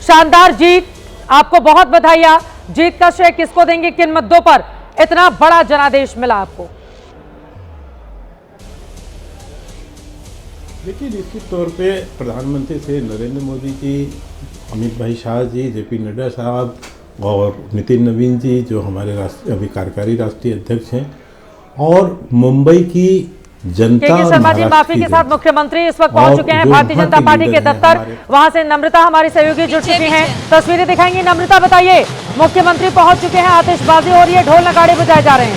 शानदार जीत, आपको बहुत बधाइयां। जीत का श्रेय किसको देंगे, किन मुद्दों पर इतना बड़ा जनादेश मिला आपको? देखिए, निश्चित तौर पे प्रधानमंत्री से नरेंद्र मोदी जी, अमित भाई शाह जी, जेपी नड्डा साहब और नितिन नवीन जी जो हमारे अभी कार्यकारी राष्ट्रीय अध्यक्ष हैं, और मुंबई की जनता के शर्मा जी माफी के साथ मुख्यमंत्री इस वक्त पहुंच चुके हैं भारतीय जनता पार्टी के दफ्तर। वहां से नम्रता हमारी सहयोगी जुड़ चुकी हैं, तस्वीरें दिखाएंगी। नम्रता, बताइए, मुख्यमंत्री पहुंच चुके हैं, आतिशबाजी हो रही है, ढोल नगाड़े बजाए जा रहे हैं।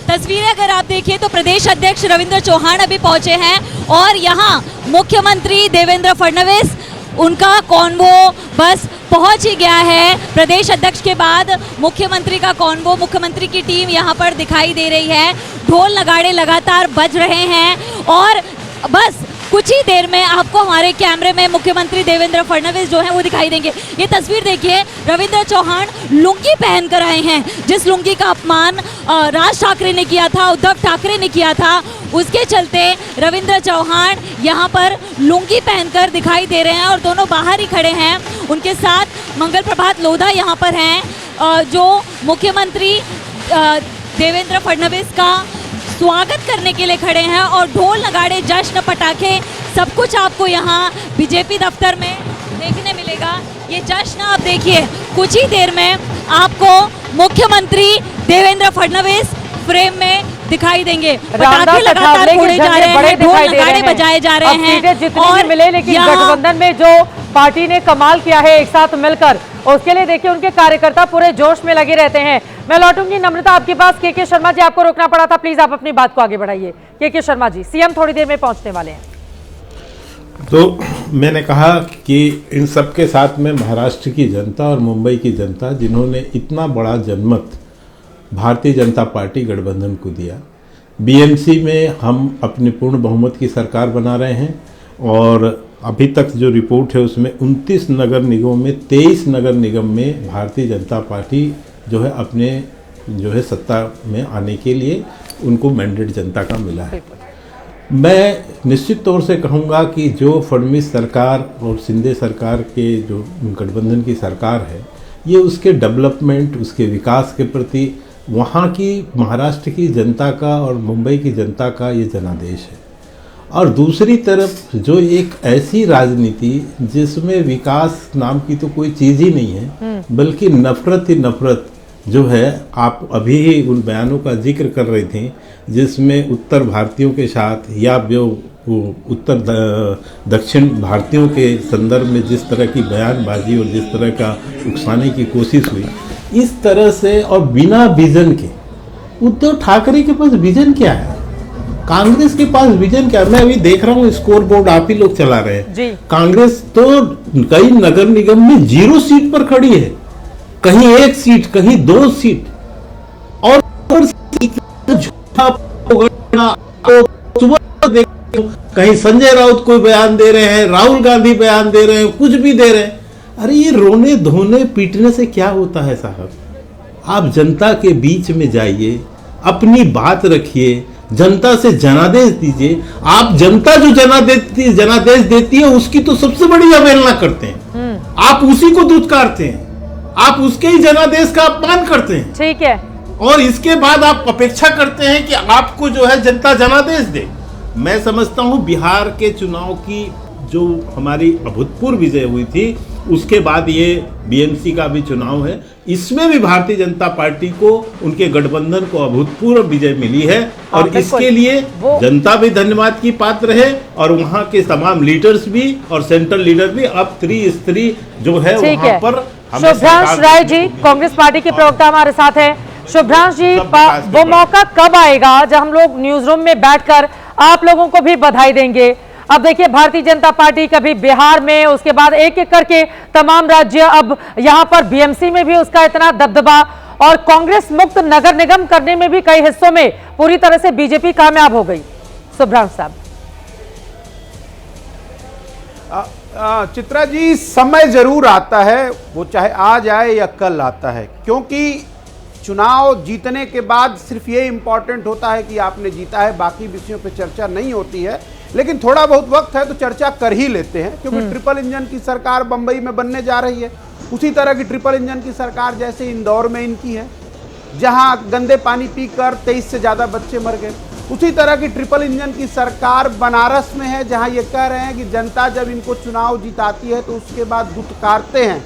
तस्वीरें अगर आप देखिए तो प्रदेश अध्यक्ष रविंद्र चौहान अभी पहुंचे हैं और यहाँ मुख्यमंत्री देवेंद्र फडणवीस, उनका कॉन्वो बस पहुंच ही गया है। प्रदेश अध्यक्ष के बाद मुख्यमंत्री का कॉन्वो, मुख्यमंत्री की टीम यहाँ पर दिखाई दे रही है। ढोल नगाड़े लगातार बज रहे हैं और बस कुछ ही देर में आपको हमारे कैमरे में मुख्यमंत्री देवेंद्र फडणवीस जो हैं वो दिखाई देंगे। ये तस्वीर देखिए, रविंद्र चौहान लुंगी पहन कर आए हैं। जिस लुंगी का अपमान राज ठाकरे ने किया था, उद्धव ठाकरे ने किया था, उसके चलते रविंद्र चौहान यहाँ पर लुंगी पहनकर दिखाई दे रहे हैं और दोनों बाहर ही खड़े हैं। उनके साथ मंगल प्रभात लोधा यहाँ पर हैं जो मुख्यमंत्री देवेंद्र फडणवीस का स्वागत करने के लिए खड़े हैं और ढोल नगाड़े, जश्न, पटाखे सब कुछ आपको यहाँ बीजेपी दफ्तर में देखने मिलेगा। ये जश्न आप देखिए, कुछ ही देर में आपको मुख्यमंत्री देवेंद्र फडणवीस फ्रेम में दिखाई देंगे। पटाखे लगातार फोड़े जा रहे हैं, ढोल नगाड़े बजाए जा रहे हैं। जितने मिले, लेकिन गठबंधन में जो पार्टी ने कमाल किया है एक साथ मिलकर, उसके लिए देखिए उनके कार्यकर्ता पूरे जोश में लगे रहते हैं। मैं लौटूंगी नम्रता आपके पास। के शर्मा जी, आपको रोकना पड़ा था, प्लीज आप अपनी बात को आगे बढ़ाइए। के शर्मा जी, सीएम थोड़ी देर में पहुंचने वाले हैं। तो मैंने कहा कि इन सब के साथ में महाराष्ट्र की जनता और मुंबई की जनता, जिन्होंने इतना बड़ा जनमत भारतीय जनता पार्टी गठबंधन को दिया, बीएमसी में हम अपनी पूर्ण बहुमत की सरकार बना रहे हैं और अभी तक जो रिपोर्ट है उसमें 29 नगर निगमों में 23 नगर निगम में भारतीय जनता पार्टी जो है अपने जो है सत्ता में आने के लिए उनको मैंडेट जनता का मिला है। मैं निश्चित तौर से कहूँगा कि जो फडणवीस सरकार और शिंदे सरकार के जो गठबंधन की सरकार है, ये उसके डेवलपमेंट, उसके विकास के प्रति वहाँ की महाराष्ट्र की जनता का और मुंबई की जनता का ये जनादेश है। और दूसरी तरफ जो एक ऐसी राजनीति जिसमें विकास नाम की तो कोई चीज़ ही नहीं है, बल्कि नफरत ही नफरत जो है, आप अभी ही उन बयानों का जिक्र कर रहे थे जिसमें उत्तर भारतीयों के साथ या जो उत्तर दक्षिण भारतीयों के संदर्भ में जिस तरह की बयानबाजी और जिस तरह का उकसाने की कोशिश हुई, इस तरह से और बिना विजन के, उद्धव ठाकरे के पास विजन क्या है, कांग्रेस के पास विजन क्या है? मैं अभी देख रहा हूँ स्कोर बोर्ड आप ही लोग चला रहे हैं। कांग्रेस तो कई नगर निगम में 0 सीट पर खड़ी है, कहीं 1 सीट, कहीं 2 सीट, और कहीं संजय राउत कोई बयान दे रहे हैं, राहुल गांधी बयान दे रहे हैं, कुछ भी दे रहे हैं। अरे ये रोने धोने पीटने से क्या होता है साहब? आप जनता के बीच में जाइए, अपनी बात रखिए, जनता से जनादेश दीजिए। आप जनता जो जनादेश देती है उसकी तो सबसे बड़ी अवहेलना करते हैं, आप उसी को दुत्कारते हैं, आप उसके ही जनादेश का अपमान करते हैं। ठीक है। और इसके बाद आप अपेक्षा करते हैं कि आपको जो है जनता जनादेश दे। मैं समझता हूं बिहार के चुनाव की जो हमारी अभूतपूर्व विजय हुई थी, उसके बाद ये बीएमसी का भी चुनाव है, इसमें भी भारतीय जनता पार्टी को, उनके गठबंधन को अभूतपूर्व विजय मिली है और इसके लिए जनता भी धन्यवाद की पात्र है और वहाँ के तमाम लीडर्स भी और सेंट्रल लीडर भी। अब त्रिस्तरीय जो है वहाँ पर। शुभ्रांश राय जी, कांग्रेस पार्टी के प्रवक्ता हमारे साथ हैं। शुभ्रांश जी, वो मौका कब आएगा जब हम लोग न्यूज रूम में बैठकर आप लोगों को भी बधाई देंगे? अब देखिए, भारतीय जनता पार्टी कभी बिहार में, उसके बाद एक एक करके तमाम राज्य, अब यहाँ पर बीएमसी में भी उसका इतना दबदबा, और कांग्रेस मुक्त नगर निगम करने में भी कई हिस्सों में पूरी तरह से बीजेपी कामयाब हो गई। शुभ्रांश साहब। चित्रा जी, समय जरूर आता है, वो चाहे आज आए या कल आता है, क्योंकि चुनाव जीतने के बाद सिर्फ ये इम्पोर्टेंट होता है कि आपने जीता है, बाकी विषयों पर चर्चा नहीं होती है। लेकिन थोड़ा बहुत वक्त है तो चर्चा कर ही लेते हैं, क्योंकि ट्रिपल इंजन की सरकार बंबई में बनने जा रही है। उसी तरह की ट्रिपल इंजन की सरकार जैसे इंदौर में इनकी है, जहां गंदे पानी पीकर 23 से ज़्यादा बच्चे मर गए। उसी तरह की ट्रिपल इंजन की सरकार बनारस में है, जहां ये कह रहे हैं कि जनता जब इनको चुनाव जिताती है तो उसके बाद दुत्कारते हैं।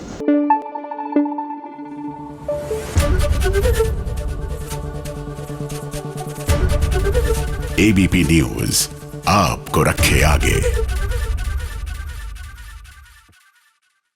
एबीपी न्यूज आपको रखे आगे।